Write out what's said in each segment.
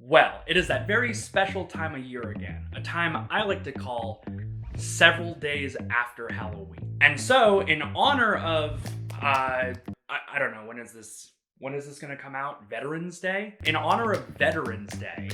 Well, it is that very special time of year again, a time I like to call several days after Halloween. And so, in honor of, I don't know, when is this gonna come out? Veterans Day? In honor of Veterans Day,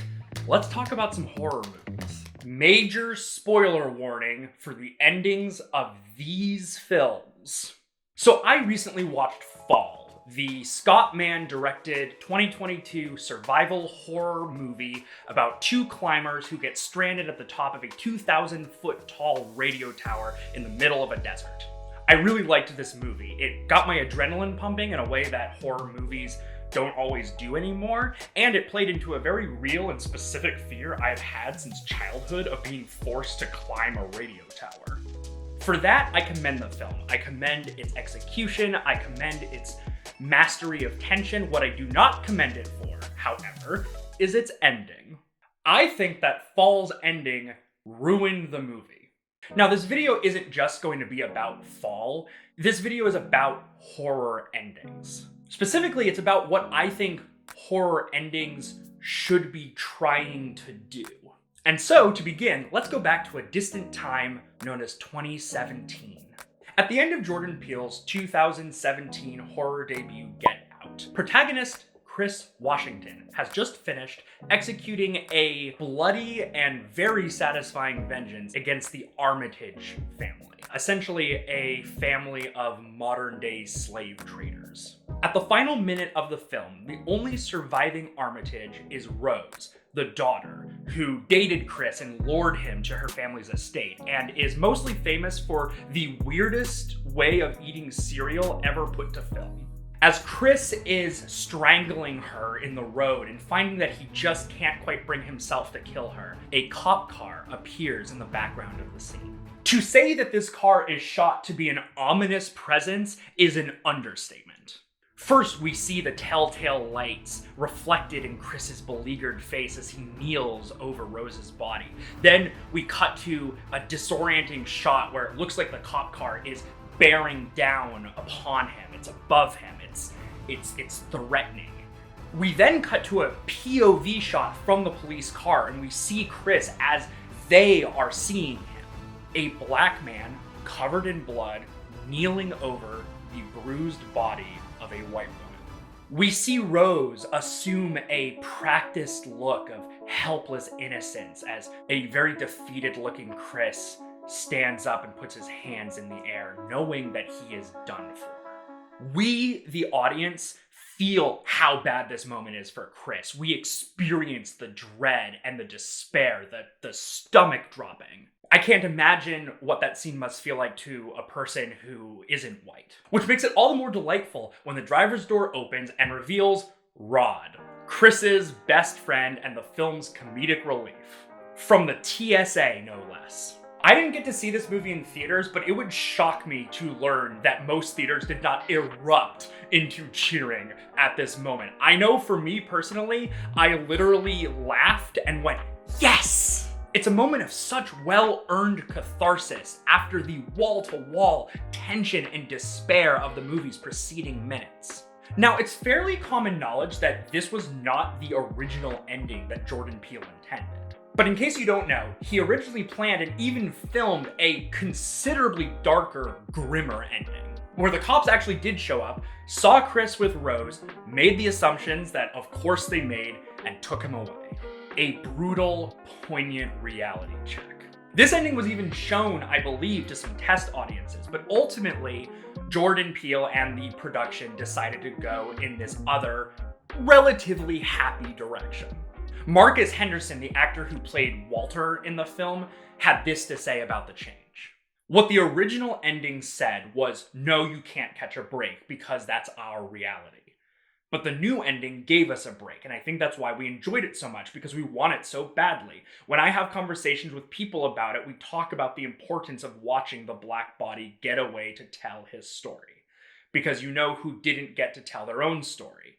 let's talk about some horror movies. Major spoiler warning for the endings of these films. So I recently watched Fall, the Scott Mann directed 2022 survival horror movie about two climbers who get stranded at the top of a 2,000-foot tall radio tower in the middle of a desert. I really liked this movie. It got my adrenaline pumping in a way that horror movies don't always do anymore, and it played into a very real and specific fear I've had since childhood of being forced to climb a radio tower. For that, I commend the film. I commend its execution. I commend its mastery of tension. What I do not commend it for, however, is its ending. I think that Fall's ending ruined the movie. Now, this video isn't just going to be about Fall. This video is about horror endings. Specifically, it's about what I think horror endings should be trying to do. And so, to begin, let's go back to a distant time known as 2017. At the end of Jordan Peele's 2017 horror debut Get Out, protagonist Chris Washington has just finished executing a bloody and very satisfying vengeance against the Armitage family, essentially a family of modern-day slave traders. At the final minute of the film, the only surviving Armitage is Rose, the daughter, who dated Chris and lured him to her family's estate, and is mostly famous for the weirdest way of eating cereal ever put to film. As Chris is strangling her in the road and finding that he just can't quite bring himself to kill her, a cop car appears in the background of the scene. To say that this car is shot to be an ominous presence is an understatement. First, we see the telltale lights reflected in Chris's beleaguered face as he kneels over Rose's body. Then we cut to a disorienting shot where it looks like the cop car is bearing down upon him. It's above him. It's threatening. We then cut to a POV shot from the police car, and we see Chris as they are seeing him. A black man covered in blood kneeling over the bruised body of a white woman. We see Rose assume a practiced look of helpless innocence as a very defeated looking Chris stands up and puts his hands in the air, knowing that he is done for. We, the audience, feel how bad this moment is for Chris. We experience the dread and the despair, the stomach dropping. I can't imagine what that scene must feel like to a person who isn't white. Which makes it all the more delightful when the driver's door opens and reveals Rod, Chris's best friend and the film's comedic relief. From the TSA, no less. I didn't get to see this movie in theaters, but it would shock me to learn that most theaters did not erupt into cheering at this moment. I know for me personally, I literally laughed and went, yes! It's a moment of such well-earned catharsis after the wall-to-wall tension and despair of the movie's preceding minutes. Now, it's fairly common knowledge that this was not the original ending that Jordan Peele intended. But in case you don't know, he originally planned and even filmed a considerably darker, grimmer ending, where the cops actually did show up, saw Chris with Rose, made the assumptions that of course they made, and took him away. A brutal, poignant reality check. This ending was even shown, I believe, to some test audiences, but ultimately, Jordan Peele and the production decided to go in this other, relatively happy direction. Marcus Henderson, the actor who played Walter in the film, had this to say about the change. What the original ending said was, no, you can't catch a break because that's our reality. But the new ending gave us a break, and I think that's why we enjoyed it so much, because we want it so badly. When I have conversations with people about it, we talk about the importance of watching the black body get away to tell his story. Because you know who didn't get to tell their own story.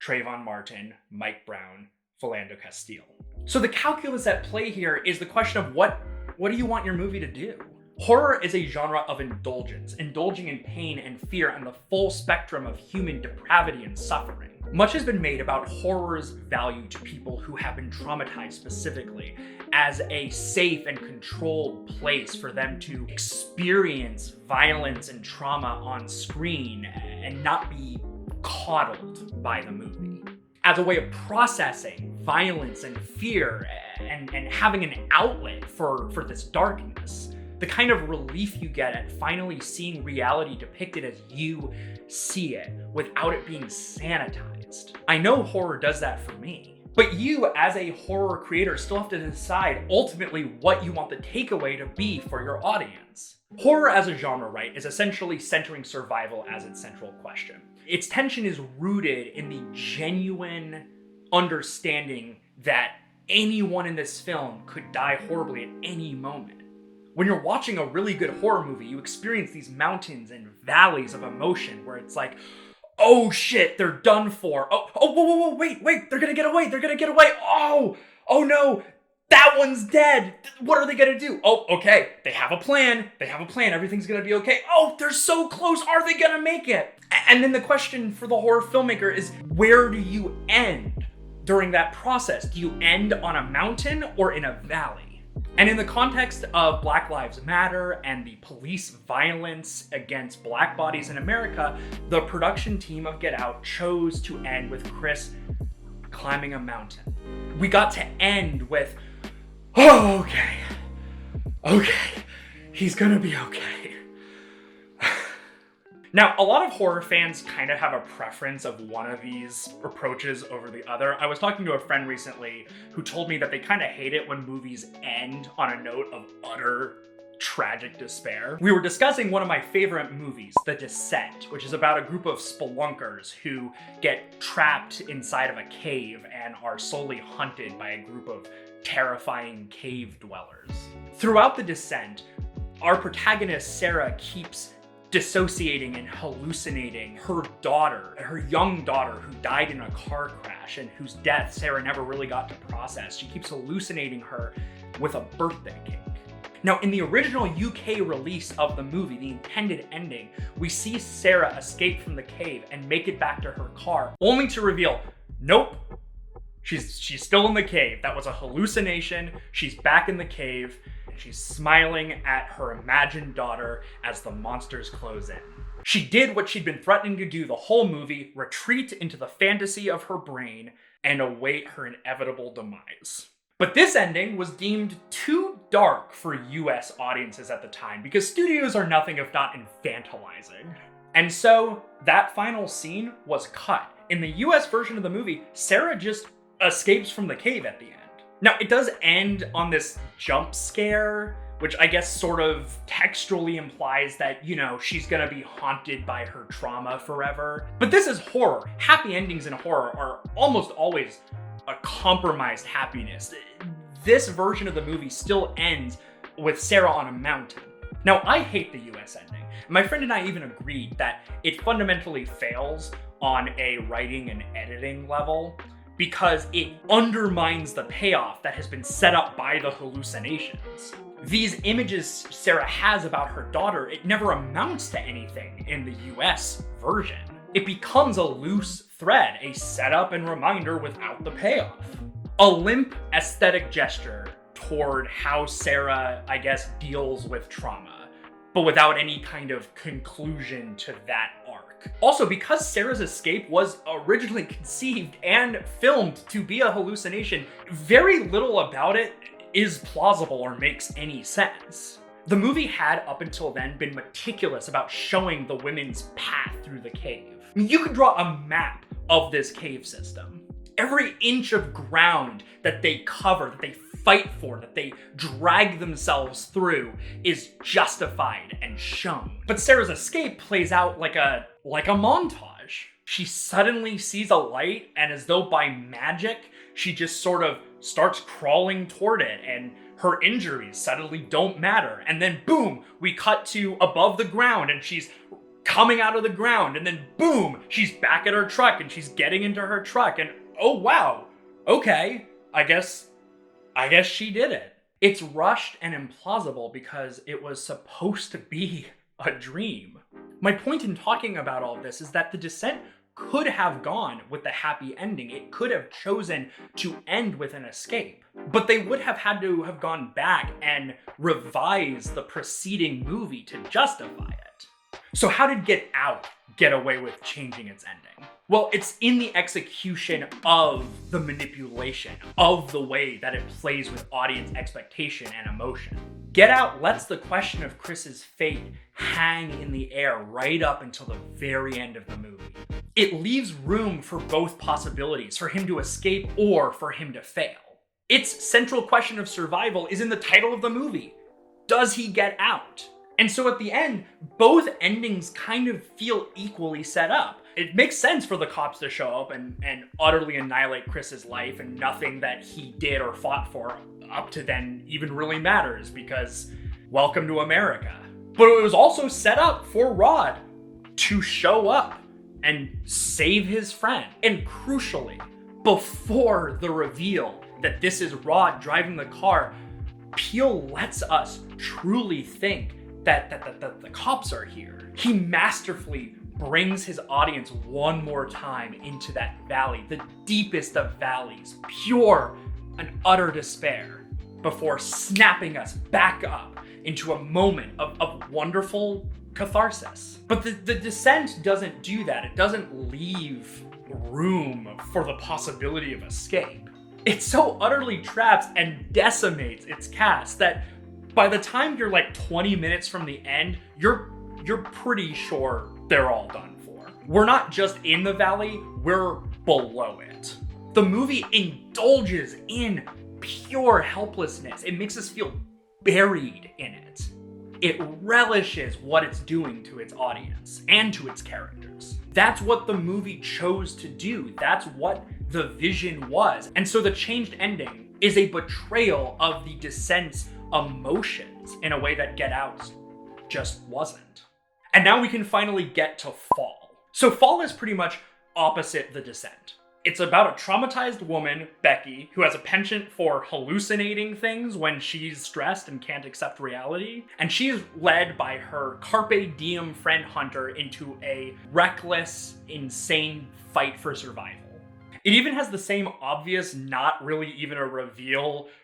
Trayvon Martin, Mike Brown, Philando Castile. So the calculus at play here is the question of what do you want your movie to do? Horror is a genre of indulgence, indulging in pain and fear and the full spectrum of human depravity and suffering. Much has been made about horror's value to people who have been traumatized specifically as a safe and controlled place for them to experience violence and trauma on screen and not be coddled by the movie. As a way of processing violence and fear and having an outlet for this darkness. The kind of relief you get at finally seeing reality depicted as you see it without it being sanitized. I know horror does that for me. But you, as a horror creator, still have to decide ultimately what you want the takeaway to be for your audience. Horror as a genre, right, is essentially centering survival as its central question. Its tension is rooted in the genuine understanding that anyone in this film could die horribly at any moment. When you're watching a really good horror movie, you experience these mountains and valleys of emotion where it's like, oh shit, they're done for. Whoa, wait, they're gonna get away. Oh no, that one's dead. What are they gonna do? Oh, okay, they have a plan. Everything's gonna be okay. Oh, they're so close. Are they gonna make it? And then the question for the horror filmmaker is, where do you end during that process? Do you end on a mountain or in a valley? And in the context of Black Lives Matter and the police violence against Black bodies in America, the production team of Get Out chose to end with Chris climbing a mountain. We got to end with, oh, okay, he's gonna be okay. Now, a lot of horror fans kind of have a preference of one of these approaches over the other. I was talking to a friend recently who told me that they kind of hate it when movies end on a note of utter tragic despair. We were discussing one of my favorite movies, The Descent, which is about a group of spelunkers who get trapped inside of a cave and are slowly hunted by a group of terrifying cave dwellers. Throughout The Descent, our protagonist Sarah keeps dissociating and hallucinating her young daughter who died in a car crash and whose death Sarah never really got to process. She keeps hallucinating her with a birthday cake. Now, in the original UK release of the movie, the intended ending, we see Sarah escape from the cave and make it back to her car, only to reveal, nope, she's still in the cave. That was a hallucination. She's back in the cave. She's smiling at her imagined daughter as the monsters close in. She did what she'd been threatening to do the whole movie, retreat into the fantasy of her brain and await her inevitable demise. But this ending was deemed too dark for US audiences at the time because studios are nothing if not infantilizing. And so that final scene was cut. In the US version of the movie, Sarah just escapes from the cave at the end. Now, it does end on this jump scare, which I guess sort of textually implies that, she's gonna be haunted by her trauma forever. But this is horror. Happy endings in horror are almost always a compromised happiness. This version of the movie still ends with Sarah on a mountain. Now, I hate the US ending. My friend and I even agreed that it fundamentally fails on a writing and editing level, because it undermines the payoff that has been set up by the hallucinations. These images Sarah has about her daughter, it never amounts to anything in the US version. It becomes a loose thread, a setup and reminder without the payoff. A limp aesthetic gesture toward how Sarah, I guess, deals with trauma, but without any kind of conclusion to that arc. Also, because Sarah's escape was originally conceived and filmed to be a hallucination, very little about it is plausible or makes any sense. The movie had, up until then, been meticulous about showing the women's path through the cave. I mean, you could draw a map of this cave system. Every inch of ground that they cover, that they fight for, that they drag themselves through, is justified and shown. But Sarah's escape plays out like a montage. She suddenly sees a light, and as though by magic, she just sort of starts crawling toward it, and her injuries suddenly don't matter. And then boom, we cut to above the ground, and she's coming out of the ground, and then boom, she's back at her truck, and she's getting into her truck, and oh wow, okay, I guess she did it. It's rushed and implausible because it was supposed to be a dream. My point in talking about all this is that The Descent could have gone with the happy ending. It could have chosen to end with an escape. But they would have had to have gone back and revised the preceding movie to justify it. So how did Get Out get away with changing its ending? Well, it's in the execution of the manipulation, of the way that it plays with audience expectation and emotion. Get Out lets the question of Chris's fate hang in the air right up until the very end of the movie. It leaves room for both possibilities, for him to escape or for him to fail. Its central question of survival is in the title of the movie. Does he get out? And so at the end, both endings kind of feel equally set up. It makes sense for the cops to show up and utterly annihilate Chris's life, and nothing that he did or fought for up to then even really matters, because welcome to America. But it was also set up for Rod to show up and save his friend. And crucially, before the reveal that this is Rod driving the car, Peele lets us truly think that the cops are here. He masterfully brings his audience one more time into that valley, the deepest of valleys, pure and utter despair, before snapping us back up into a moment of wonderful catharsis. But the Descent doesn't do that. It doesn't leave room for the possibility of escape. It so utterly traps and decimates its cast that by the time you're like 20 minutes from the end, you're pretty sure they're all done for. We're not just in the valley, we're below it. The movie indulges in pure helplessness. It makes us feel buried in it. It relishes what it's doing to its audience and to its characters. That's what the movie chose to do. That's what the vision was. And so the changed ending is a betrayal of the Descent's emotions in a way that Get Out just wasn't. And now we can finally get to Fall. So Fall is pretty much opposite The Descent. It's about a traumatized woman, Becky, who has a penchant for hallucinating things when she's stressed and can't accept reality. And she is led by her carpe diem friend Hunter into a reckless, insane fight for survival. It even has the same obvious, not really even a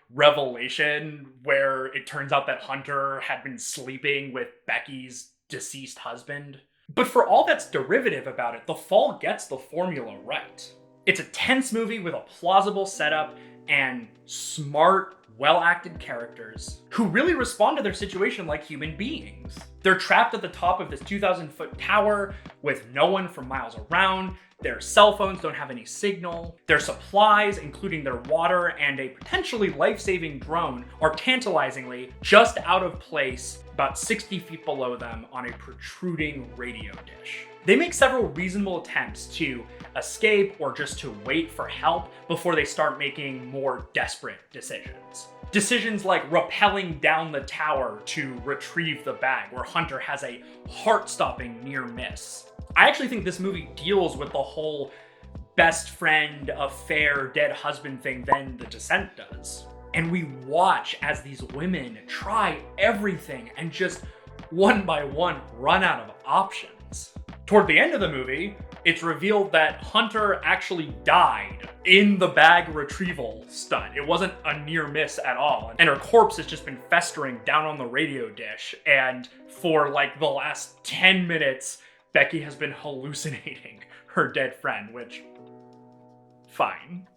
revelation where it turns out that Hunter had been sleeping with Becky's deceased husband. But for all that's derivative about it, The Fall gets the formula right. It's a tense movie with a plausible setup and smart, well-acted characters who really respond to their situation like human beings. They're trapped at the top of this 2,000-foot tower with no one for miles around. Their cell phones don't have any signal. Their supplies, including their water and a potentially life-saving drone, are tantalizingly just out of place about 60 feet below them on a protruding radio dish. They make several reasonable attempts to escape or just to wait for help before they start making more desperate decisions. Decisions like rappelling down the tower to retrieve the bag, where Hunter has a heart-stopping near miss. I actually think this movie deals with the whole best friend, affair, dead husband thing than The Descent does. And we watch as these women try everything and just one by one run out of options. Toward the end of the movie, it's revealed that Hunter actually died in the bag retrieval stunt. It wasn't a near miss at all. And her corpse has just been festering down on the radio dish. And for like the last 10 minutes, Becky has been hallucinating her dead friend, which, fine.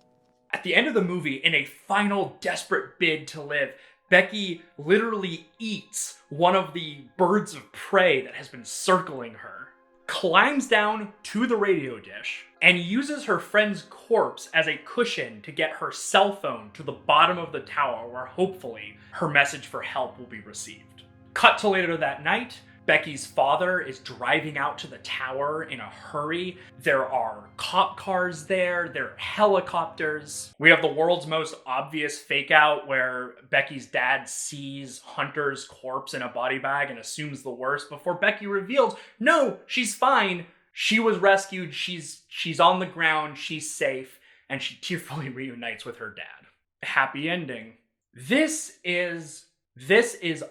At the end of the movie, in a final desperate bid to live, Becky literally eats one of the birds of prey that has been circling her, climbs down to the radio dish, and uses her friend's corpse as a cushion to get her cell phone to the bottom of the tower where hopefully her message for help will be received. Cut to later that night, Becky's father is driving out to the tower in a hurry. There are cop cars there, there are helicopters. We have the world's most obvious fake out where Becky's dad sees Hunter's corpse in a body bag and assumes the worst before Becky reveals, no, she's fine. She was rescued, she's on the ground, she's safe, and she tearfully reunites with her dad. Happy ending. This is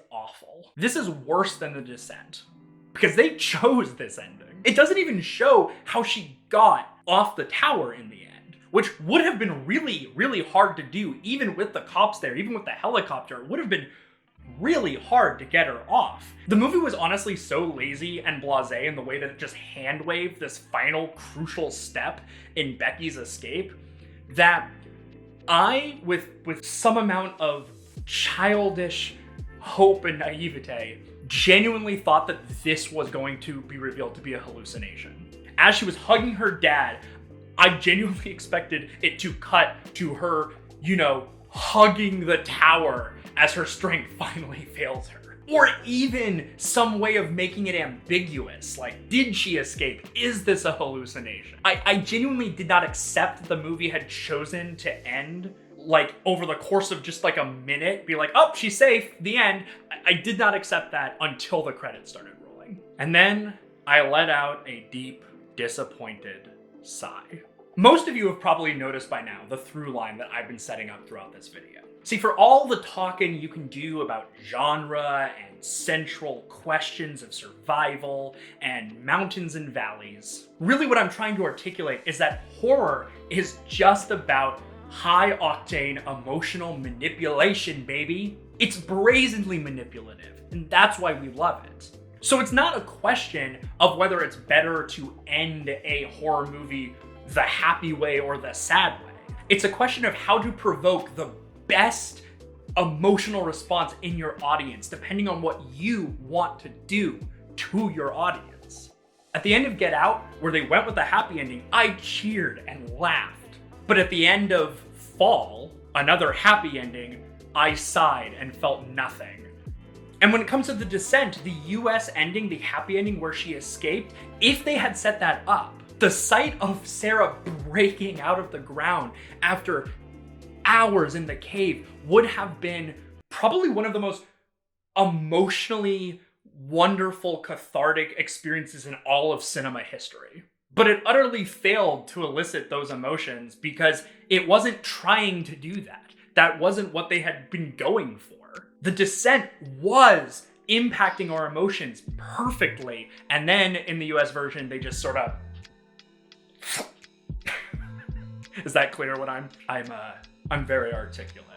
awful. This is worse than The Descent, because they chose this ending. It doesn't even show how she got off the tower in the end, which would have been really, really hard to do, even with the cops there, even with the helicopter. It would have been really hard to get her off. The movie was honestly so lazy and blasé in the way that it just hand-waved this final crucial step in Becky's escape that I, with some amount of childish hope and naivete, genuinely thought that this was going to be revealed to be a hallucination. As she was hugging her dad, I genuinely expected it to cut to her, hugging the tower as her strength finally fails her. Or even some way of making it ambiguous, like, did she escape? Is this a hallucination? I genuinely did not accept that the movie had chosen to end like over the course of just like a minute, be like, oh, she's safe, the end. I did not accept that until the credits started rolling. And then I let out a deep, disappointed sigh. Most of you have probably noticed by now the through line that I've been setting up throughout this video. See, for all the talking you can do about genre and central questions of survival and mountains and valleys, really what I'm trying to articulate is that horror is just about high-octane emotional manipulation, baby. It's brazenly manipulative, and that's why we love it. So it's not a question of whether it's better to end a horror movie the happy way or the sad way. It's a question of how to provoke the best emotional response in your audience, depending on what you want to do to your audience. At the end of Get Out, where they went with the happy ending, I cheered and laughed. But at the end of Fall, another happy ending, I sighed and felt nothing. And when it comes to The Descent, the US ending, the happy ending where she escaped, if they had set that up, the sight of Sarah breaking out of the ground after hours in the cave would have been probably one of the most emotionally wonderful, cathartic experiences in all of cinema history. But it utterly failed to elicit those emotions because it wasn't trying to do that. That wasn't what they had been going for. The Descent was impacting our emotions perfectly, and then in the US version, they just sort of... Is that clear what I'm very articulate.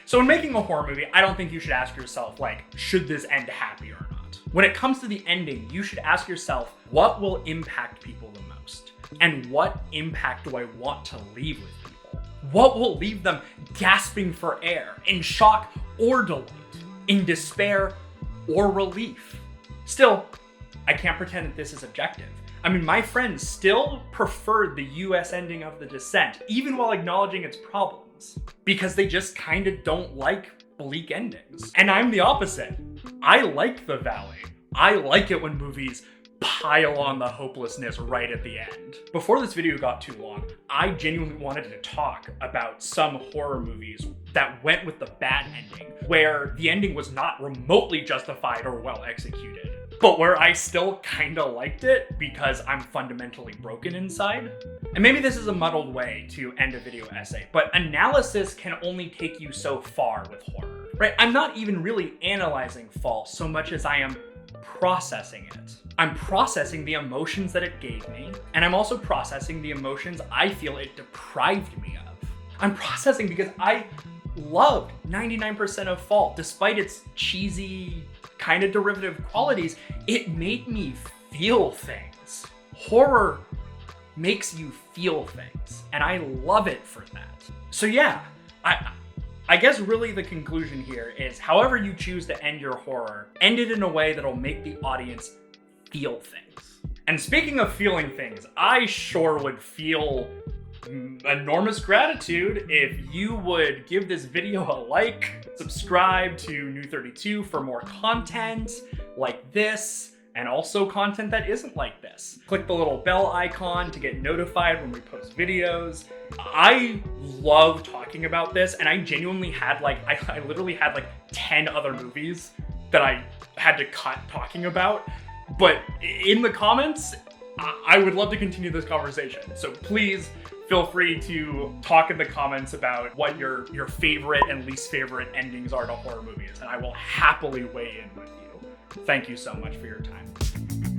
So in making a horror movie, I don't think you should ask yourself, like, should this end happy or not? When it comes to the ending, you should ask yourself, what will impact people the most? And what impact do I want to leave with people? What will leave them gasping for air, in shock or delight, in despair or relief? Still, I can't pretend that this is objective. I mean, my friends still preferred the US ending of The Descent, even while acknowledging its problems, because they just kind of don't like bleak endings. And I'm the opposite. I like the valley. I like it when movies pile on the hopelessness right at the end. Before this video got too long, I genuinely wanted to talk about some horror movies that went with the bad ending, where the ending was not remotely justified or well executed, but where I still kinda liked it because I'm fundamentally broken inside. And maybe this is a muddled way to end a video essay, but analysis can only take you so far with horror, right? I'm not even really analyzing Fall so much as I am processing it. I'm processing the emotions that it gave me, and I'm also processing the emotions I feel it deprived me of. I'm processing because I loved 99% of Fall, despite its cheesy, kind of derivative qualities. It made me feel things. Horror makes you feel things, and I love it for that. So yeah, I guess really the conclusion here is however you choose to end your horror, end it in a way that'll make the audience feel things. And speaking of feeling things, I sure would feel enormous gratitude if you would give this video a like, subscribe to New 32 for more content like this, and also content that isn't like this. Click the little bell icon to get notified when we post videos. I love talking about this, and I genuinely had I literally had 10 other movies that I had to cut talking about. But in the comments, I would love to continue this conversation. So please feel free to talk in the comments about what your favorite and least favorite endings are to horror movies, and I will happily weigh in with you. Thank you so much for your time.